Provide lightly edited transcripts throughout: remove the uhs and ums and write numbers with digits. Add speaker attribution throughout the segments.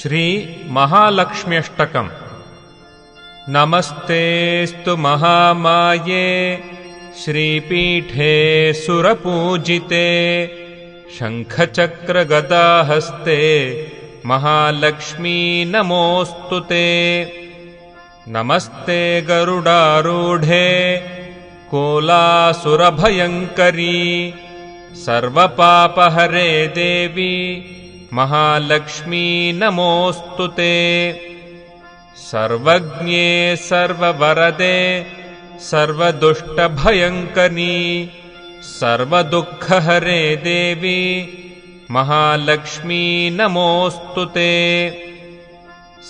Speaker 1: श्री महालक्ष्म्यष्टकम्। नमस्तेस्तु महामाये श्रीपीठे सुरपूजिते शङ्खचक्रगदाहस्ते महालक्ष्मी नमोऽस्तुते। नमस्ते गरुडारूढे कोलासुरभयङ्करी सर्वपापहरे देवी महालक्ष्मी नमोऽस्तुते। सर्वज्ञे सर्ववरदे सर्वदुष्टभयङ्करी सर्वदुःखहरे देवी महालक्ष्मी नमोऽस्तुते।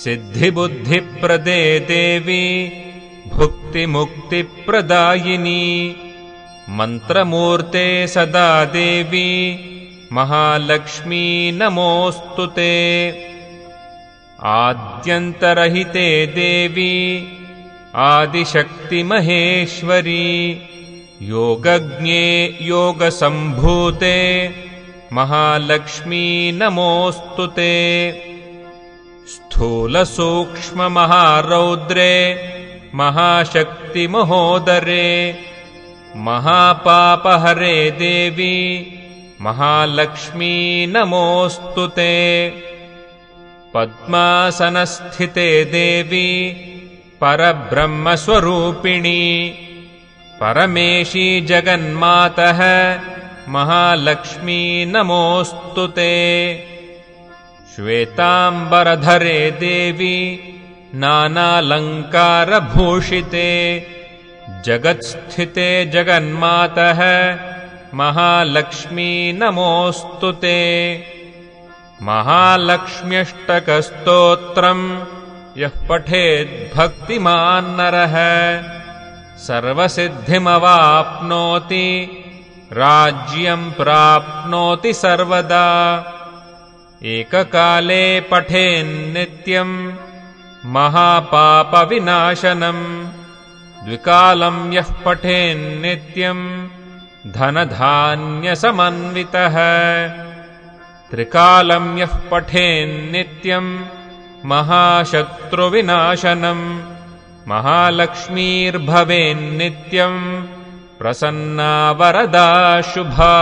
Speaker 1: सिद्धिबुद्धिप्रदे देवी भुक्तिमुक्तिप्रदायिनी मन्त्रमूर्ते सदा देवी महालक्ष्मी नमोऽस्तुते। आद्यन्तरहिते देवी आदिशक्तिमहेश्वरी योगज्ञे योगसम्भूते महालक्ष्मी नमोऽस्तुते। स्थूलसूक्ष्ममहारौद्रे महाशक्तिमहोदरे महापापहरे देवी महालक्ष्मी नमोऽस्तुते। पद्मासनस्थिते देवी परब्रह्मस्वरूपिणी परमेशी जगन्मातः महालक्ष्मी नमोऽस्तुते। श्वेताम्बरधरे देवी नानालङ्कारभूषिते जगत्स्थिते जगन्मातः महालक्ष्मी नमोऽस्तुते। महालक्ष्म्यष्टकस्तोत्रम् यः पठेद्भक्तिमान् नरः सर्वसिद्धिमवाप्नोति राज्यं प्राप्नोति सर्वदा। एककाले पठेन्नित्यम् महापापविनाशनम् द्विकालं यः पठेन्नित्यम् धनधान्यसमन्वितः त्रिकालं यः पठेन्नित्यम् महाशत्रुविनाशनम् महालक्ष्मीर्भवेन्नित्यम् प्रसन्ना वरदा शुभा।